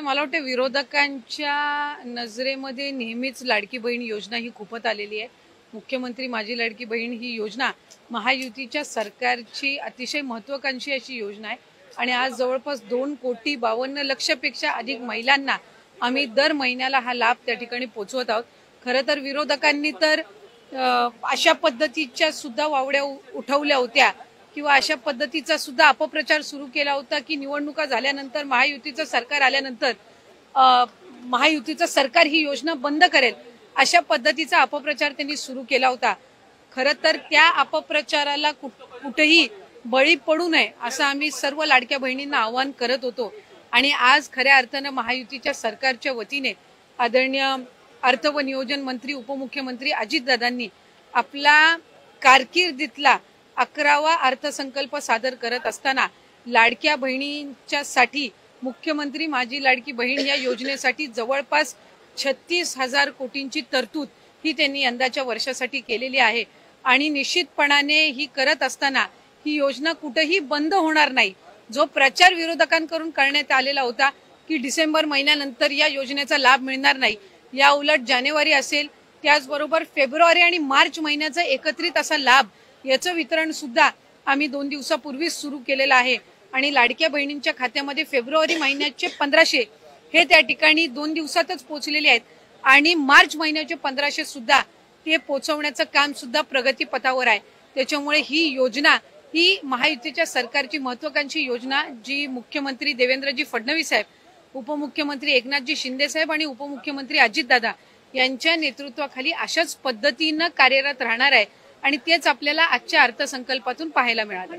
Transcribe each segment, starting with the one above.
मला वाटतं विरोधकांच्या नजरेमध्ये नेहमीच लाडकी बहीण योजना ही खूपच आलेली आहे। मुख्यमंत्री माझी लाडकी बहीण ही योजना महायुतीच्या सरकारची अतिशय महत्त्वाकांक्षी अशी योजना आहे आणि आज जवळपास 2,52,00,000पेक्षा अधिक महिलांना आम्ही दर महिन्याला हा लाभ त्या ठिकाणी पोहोचवत आहोत। खरं तर विरोधकांनी तर अशा पद्धतीच्या सुद्धा वावड्या उठवल्या होत्या किंवा अशा पद्धतीचा सुद्धा अपप्रचार सुरू केला होता की निवडणुका झाल्यानंतर महायुतीचं सरकार आल्यानंतर महायुतीचं सरकार ही योजना बंद करेल, अशा पद्धतीचा अपप्रचार त्यांनी सुरू केला होता। खरं तर त्या अपप्रचाराला कुठेही बळी पडू नये असं आम्ही सर्व लाडक्या बहिणींना आवाहन करत होतो आणि आज खऱ्या अर्थानं महायुतीच्या सरकारच्या वतीने आदरणीय अर्थ व नियोजन मंत्री उपमुख्यमंत्री अजितदादांनी आपला कारकिर्दीतला 11वा अर्थसंकल्प सादर करत असताना लाडक्या बहिणींच्यासाठी मुख्यमंत्री माझी लाडकी बहीण या योजनेसाठी जवळपास 36,000 कोटींची तरतूद ही त्यांनी यंदाच्या वर्षासाठी केलेली आहे आणि निश्चितपणाने ही करत असताना ही योजना कुठेही बंद होणार नाही। जो प्रचार विरोधकांकडून करण्यात आलेला होता की डिसेंबर महिन्यानंतर या योजनेचा लाभ मिळणार नाही, या उलट जानेवारी असेल त्याचबरोबर फेब्रुवारी आणि मार्च महिन्याचा एकत्रित असा लाभ याचं वितरण सुद्धा आम्ही 2 दिवसापूर्वी सुरू केलेलं आहे आणि लाडक्या बहिणींच्या खात्यामध्ये फेब्रुवारी महिन्याचे 1500 हे त्या ठिकाणी 2 दिवसातच पोहोचलेले आहेत आणि मार्च महिन्याचे 1500 सुद्धा ते पोहोचवण्याचं काम सुद्धा प्रगतीपथावर आहे। त्याच्यामुळे ही योजना ही महायुतीच्या सरकारची महत्त्वाकांक्षी योजना जी मुख्यमंत्री देवेंद्रजी फडणवीस साहेब, उपमुख्यमंत्री एकनाथजी शिंदे साहेब आणि उपमुख्यमंत्री अजितदादा यांच्या नेतृत्वाखाली अशाच पद्धतीनं कार्यरत राहणार आहे आणि तेच आपल्याला आजच्या अर्थसंकल्पातून पाहायला मिळालं।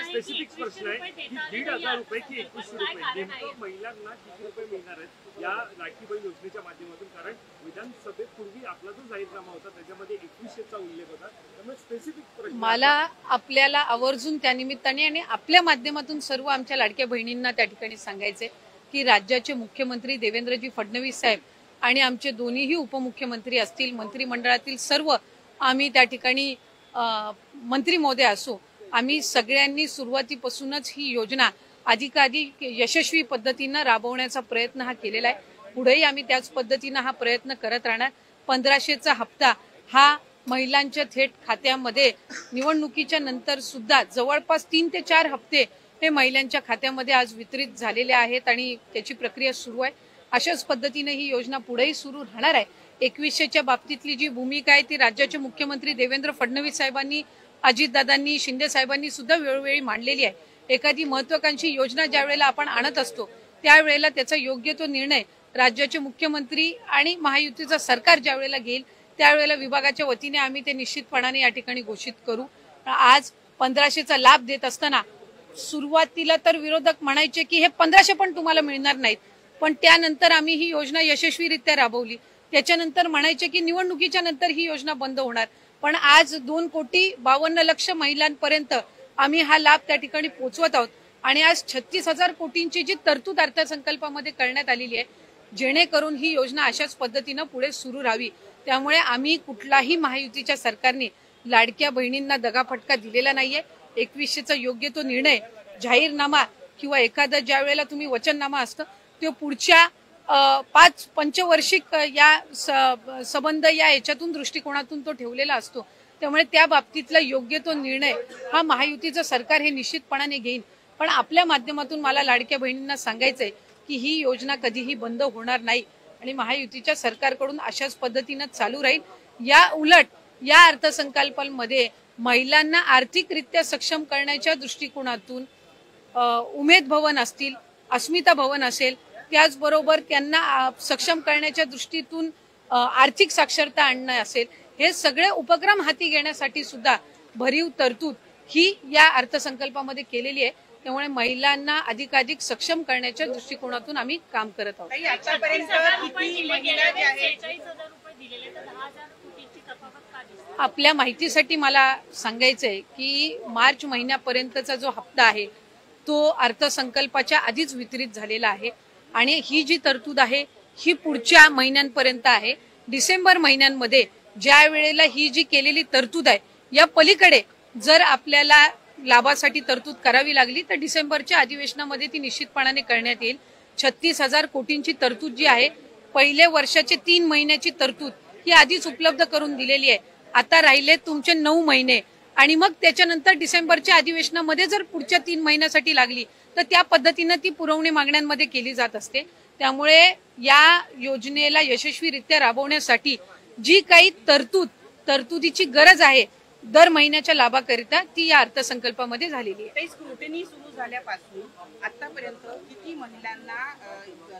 स्पेसिफिक प्रश्न आहे की 1,500 रुपये की 2100 रुपये नेमकं महिलांना किती रुपये मिळणार आहेत या लाडकी बहीण योजनेच्या माध्यमातून? कारण विधानसभेत पूर्वी आपला जो जाहीरनामा होता त्याच्यामध्ये 2100चा उल्लेख होता, त्यामुळे स्पेसिफिक प्रश्न मला आपल्याला आवर्जून त्यानिमित्ताने आणि आपल्या माध्यमातून सर्व आमच्या लाडक्या बहिणींना त्या ठिकाणी सांगायचे की राज्याचे मुख्यमंत्री देवेंद्रजी फडणवीस साहेब आणि आमचे दोन्हीही उपमुख्यमंत्री असतील, मंत्रिमंडळातील सर्व आम्ही त्या ठिकाणी मंत्री महोदय असो, आम्ही सगळ्यांनी सुरुवातीपासूनच ही योजना अधिकाधिक यशस्वी पद्धतीनं राबवण्याचा प्रयत्न हा केलेला आहे। पुढेही आम्ही त्याच पद्धतीनं हा प्रयत्न करत राहणार। 1500चा हप्ता हा महिलांच्या थेट खात्यामध्ये निवडणुकीच्या नंतर सुद्धा जवळपास 3 ते 4 हप्ते हे महिलांच्या खात्यामध्ये आज वितरित झालेले आहेत आणि त्याची प्रक्रिया सुरू आहे। अशाच पद्धतीने ही योजना पुढेही सुरू राहणार आहे। 2100च्या बाबतीतली जी भूमिका आहे ती राज्याचे मुख्यमंत्री देवेंद्र फडणवीस साहेबांनी, अजितदादांनी, शिंदे साहेबांनी सुद्धा वेळोवेळी मांडलेली आहे। एखादी महत्त्वाकांक्षी योजना ज्या वेळेला आपण आणत असतो त्यावेळेला त्याचा योग्य तो निर्णय राज्याचे मुख्यमंत्री आणि महायुतीचं सरकार ज्या वेळेला घेईल त्यावेळेला विभागाच्या वतीने आम्ही ते निश्चितपणाने या ठिकाणी घोषित करू। आज 1500चा लाभ देत असताना सुरुवातीला तर विरोधक म्हणायचे की हे 1500 पण तुम्हाला मिळणार नाहीत, पण त्यानंतर आम्ही ही योजना यशस्वीरित्या राबवली। त्याच्यानंतर म्हणायचे की निवडणुकीच्या नंतर ही योजना बंद होणार, पण आज 2,52,00,000 महिलांपर्यंत आम्ही हा लाभ त्या ठिकाणी पोहोचवत आहोत आणि आज 36,000 कोटींची जी तरतूद अर्थसंकल्पामध्ये करण्यात आलेली आहे जेणेकरून ही योजना अशाच पद्धतीनं पुढे सुरू राहावी। त्यामुळे आम्ही कुठलाही महायुतीच्या सरकारने लाडक्या बहिणींना दगाफटका दिलेला नाहीये। 2100चा योग्य तो निर्णय जाहीरनामा किंवा एखादा ज्या वेळेला तुम्ही वचननामा असतं तो पुढच्या 5 पंचवार्षिक या संबंध या याच्यातून दृष्टिकोनातून तो ठेवलेला असतो। त्यामुळे त्या बाबतीतला योग्य तो निर्णय हा महायुतीचं सरकार हे निश्चितपणाने घेईल। पण आपल्या माध्यमातून मला लाडक्या बहिणींना सांगायचंय की ही योजना कधीही बंद होणार नाही आणि महायुतीच्या सरकारकडून अशाच पद्धतीनं चालू राहील। या उलट या अर्थसंकल्पामध्ये महिलांना आर्थिकरित्या सक्षम करण्याच्या दृष्टिकोनातून उमेद भवन असतील, अस्मिता भवन असेल, त्याचबरोबर त्यांना सक्षम करण्याच्या दृष्टीतून आर्थिक साक्षरता आणणं असेल, हे सगळे उपक्रम हाती घेण्यासाठी सुद्धा भरीव तरतूद ही या अर्थसंकल्पामध्ये केलेली आहे। त्यामुळे महिलांना अधिकाधिक सक्षम करण्याच्या दृष्टिकोनातून आम्ही काम करत आहोत। आपल्या माहितीसाठी मला सांगायचंय की मार्च महिन्यापर्यंतचा जो हप्ता आहे तो अर्थसंकल्पाच्या आधीच वितरित झालेला आहे आणि ही जी तरतूद आहे ही पुढच्या महिन्यांपर्यंत आहे। डिसेंबर महिन्यांमध्ये ज्या वेळेला ही जी केलेली तरतूद आहे या पलीकडे जर आपल्याला लाभासाठी तरतूद करावी लागली तर डिसेंबरच्या अधिवेशनामध्ये ती निश्चितपणाने करण्यात येईल। 36,000 कोटींची तरतूद जी आहे, पहिल्या वर्षाचे 3 महिन्याची तरतूद ही आधीच उपलब्ध करून दिलेली आहे. आता राहिले तुमचे 9 महिने आणि मग त्याच्यानंतर डिसेंबरच्या अधिवेशनामध्ये जर पुढच्या 3 महिन्यासाठी लागली तर त्या पद्धतीनं ती पुरवणी मागण्यांमध्ये केली जात असते. त्यामुळे या योजनेला यशस्वीरित्या राबवण्यासाठी जी काही तरतुदीची गरज आहे दर महिन्याच्या लाभाकरिता ती या अर्थसंकल्पामध्ये झालेली आहे. काही स्क्रुटिनी सुरू झाल्यापासून आतापर्यंत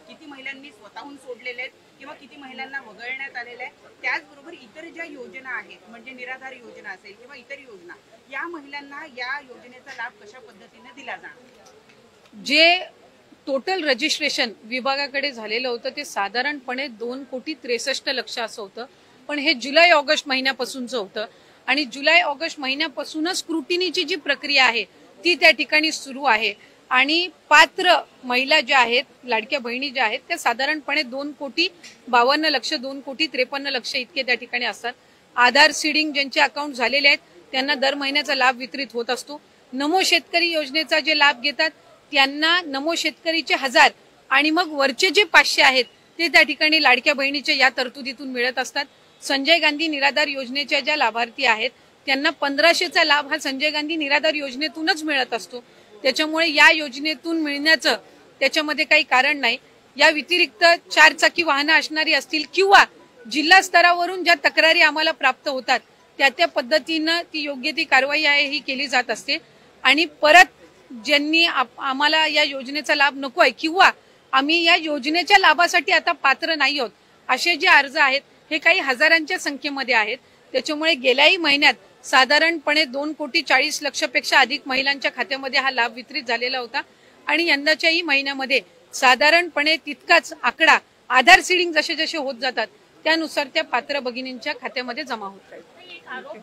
किती महिलांनी स्वतःहून सोडलेले आहेत किंवा किती महिलांना वगळण्यात आलेले आहे, त्याचबरोबर इतर ज्या योजना आहेत म्हणजे निराधार योजना असेल किंवा इतर योजना, या महिलांना या योजनेचा लाभ कशा पद्धतीने दिला जाणार? जे टोटल रजिस्ट्रेशन विभागाकडे झालेलं होतं ते साधारणपणे 2,63,00,000 असं होतं. पण हे जुलै ऑगस्ट महिन्यापासूनचं होतं आणि जुलै ऑगस्ट महिन्यापासूनच स्क्रुटिनीची जी प्रक्रिया आहे ती त्या ठिकाणी सुरू आहे. आणि पात्र महिला ज्या आहेत, लाडक्या बहिणी ज्या आहेत, त्या साधारणपणे 2,52,00,000 2,53,00,000 इतके त्या ठिकाणी असतात. आधार सीडिंग ज्यांचे अकाउंट झालेले आहेत त्यांना दर महिन्याचा लाभ वितरित होत असतो. नमो शेतकरी योजनेचा जे लाभ घेतात त्यांना नमो शेतकरीचे 1000 आणि मग वरचे जे 500 आहेत ते त्या ठिकाणी लाडक्या बहिणीच्या या तरतुदीतून मिळत असतात. संजय गांधी निराधार योजनेच्या ज्या लाभार्थी आहेत त्यांना 1500चा लाभ हा संजय गांधी निराधार योजनेतूनच मिळत असतो. त्याच्यामुळे या योजनेतून मिळण्याचं त्याच्यामध्ये काही कारण नाही. या व्यतिरिक्त 4 चाकी वाहनं असणारी असतील किंवा जिल्हा स्तरावरून ज्या तक्रारी आम्हाला प्राप्त होतात त्या पद्धतीनं ती योग्य ती कारवाई आहे ही केली जात असते. आणि परत ज्यांनी आम्हाला या योजनेचा लाभ नको आहे किंवा आम्ही या योजनेच्या लाभासाठी आता पात्र नाही आहोत असे जे अर्ज आहेत हे काही हजारांच्या संख्येमध्ये आहेत. त्याच्यामुळे गेल्याही महिन्यात साधारणपणे 2,40,00,000 पेक्षा अधिक महिलांच्या खात्यामध्ये हा लाभ वितरित झालेला होता आणि यंदाच्याही महिन्यामध्ये साधारणपणे तितकाच आकडा आधार सीडिंग जसे जसे होत जातात त्यानुसार त्या पात्र भगिनींच्या खात्यामध्ये जमा होत राहील. एक आरोप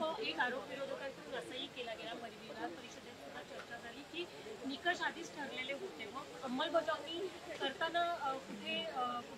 विरोधकांकडून असंही केला गेला, विधान परिषदेत सुद्धा चर्चा झाली की निकष आधीच ठरलेले होते, मग अंमलबजावणी करताना कुठे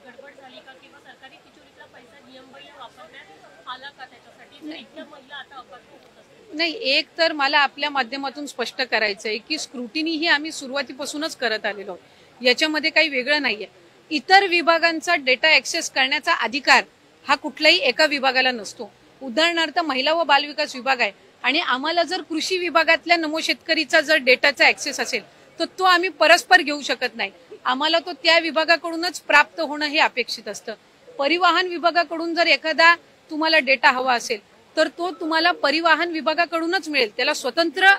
गडबड झाली का किंवा सरकारी तिजोरीतला पैसा नियमबाह्य वापरण्यात आला का त्याच्यासाठी, जर इतक्या महिला आता अपघात होत असतील? नाही, एक तर मला आपल्या माध्यमातून स्पष्ट करायचं आहे की स्क्रुटिनी ही आम्ही सुरुवातीपासूनच करत आलेलो आहोत, याच्यामध्ये काही वेगळं नाहीये. इतर विभागांचा डेटा ऍक्सेस करण्याचा अधिकार हा कुठल्याही एका विभागाला नसतो. उदाहरणार्थ महिला व बालविकास विभाग आहे आणि आम्हाला जर कृषी विभागातल्या नमो शेतकरीचा जर डेटाचा ऍक्सेस असेल तर तो आम्ही परस्पर घेऊ शकत नाही. आम्हाला तो त्या विभागाकडूनच प्राप्त होणं हे अपेक्षित असतं. परिवहन विभागाकडून जर एखादा तुम्हाला डेटा हवा असेल तर तो तुम्हाला परिवहन विभागाकडूनच मिळेल. त्याला स्वतंत्र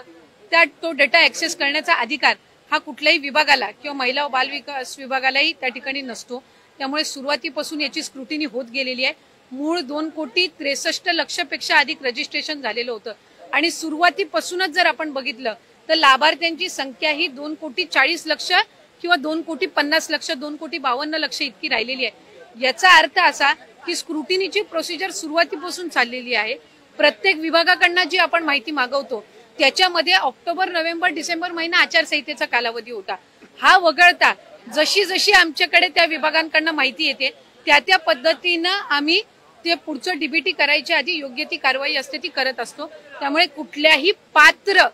तो डेटा ऍक्सेस करण्याचा अधिकार हा कुठल्याही विभागाला किंवा महिला व बालविकास विभागालाही त्या ठिकाणी नसतो. त्यामुळे सुरुवातीपासून याची स्क्रुटिनी होत गेलेली आहे. मूळ 2,63,00,000 पेक्षा अधिक रजिस्ट्रेशन झालेलं होतं आणि सुरुवातीपासूनच जर आपण बघितलं तर लाभार्थ्यांची संख्या ही 2,40,00,000 किंवा 2,50,00,000 2,52,00,000 इतकी राहिलेली आहे. याचा अर्थ असा की स्क्रुटिनीची प्रोसिजर सुरुवातीपासून चाललेली आहे. प्रत्येक विभागाकडनं जी आपण माहिती मागवतो त्याच्यामध्ये ऑक्टोबर, नोव्हेंबर, डिसेंबर महिना आचारसंहितेचा कालावधी होता. हा वगळता जशी जशी आमच्याकडे त्या विभागांकडनं माहिती येते त्या पद्धतीनं आम्ही ते पुढचं डीबीटी करायच्या आधी योग्य ती कारवाई असते ती करत असतो. त्यामुळे कुठल्याही पात्र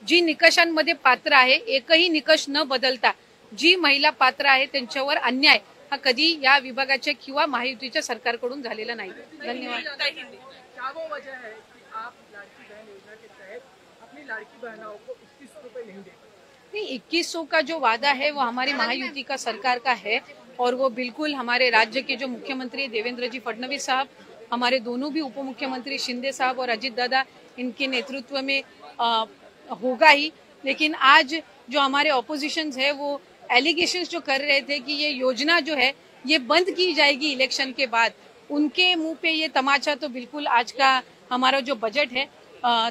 जी निकषांमध्ये पात्र आहे एकही निकष न बदलता जी महिला पात्र आहे त्यांच्यावर अन्याय हा कधी या विभागाच्या किंवा महायुतीच्या सरकारकडून झालेला नाही. धन्यवाद. नहीं, 2100 का जो वादा है वो हमारी महायुति का सरकार का है और वो बिल्कुल हमारे राज्य के जो मुख्यमंत्री देवेंद्र जी फडणवीस साहब, हमारे दोनों भी उप मुख्यमंत्री शिंदे साहब और अजित दादा इनके नेतृत्व में होगा ही. लेकिन आज जो हमारे ऑपोजिशन है वो एलिगेशंस जो कर रहे थे कि ये योजना जो है ये बंद की जाएगी इलेक्शन के बाद, उनके मुंह पे ये तमाचा तो बिल्कुल आज का हमारा जो बजट है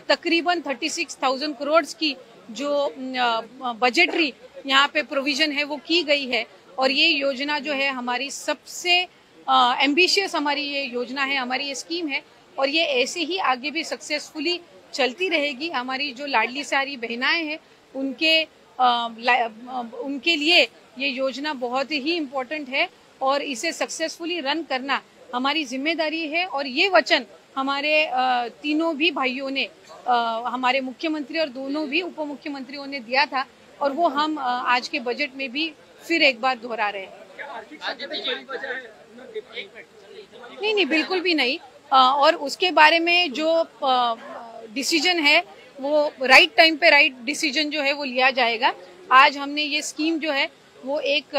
तकरीबन 36,000 करोड़ की जो बजटरी यहाँ पे प्रोविजन है वो की गई है. और ये योजना जो है हमारी सबसे एम्बिशियस हमारी ये योजना है, हमारी ये स्कीम है और ये ऐसे ही आगे भी सक्सेसफुली चलती रहेगी. हमारी जो लाडली सारी बहनाएं हैं उनके लिए ये योजना बहुत ही इम्पोर्टेंट है और इसे सक्सेसफुली रन करना हमारी जिम्मेदारी है. और ये वचन हमारे तीनों भी भाइयों ने हमारे मुख्यमंत्री और दोनों भी उप मुख्यमंत्रियों ने दिया था और वो हम आज के बजट में भी फिर एक बार दोहरा रहे हैं। नहीं, बिल्कुल भी नहीं। और उसके बारे में जो डिसीजन है वो राइट टाइम पे राइट डिसीजन जो है वो लिया जाएगा। आज हमने ये स्कीम जो है वो एक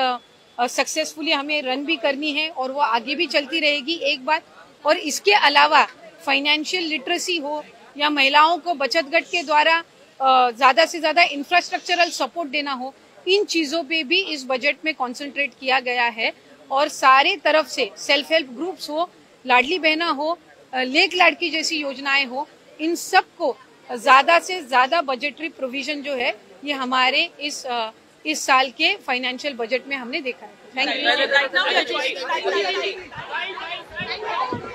सक्सेसफुली हमें रन भी करनी है और वो आगे भी चलती रहेगी, एक बात। और इसके अलावा फाइनेंशियल लिटरेसी हो या महिलाओं को बचत गट के द्वारा ज्यादा से ज्यादा इंफ्रास्ट्रक्चरल सपोर्ट देना हो, इन चीजों पे भी इस बजट में कॉन्सेंट्रेट किया गया है। और सारे तरफ से सेल्फ हेल्प ग्रुप्स हो, लाडली बहना हो, लेक लाडकी जैसी योजनाएं हो, इन सब को ज्यादा से ज्यादा बजटरी प्रोविजन जो है ये हमारे इस साल के फाइनेंशियल बजट में हमने देखा है। Thank you.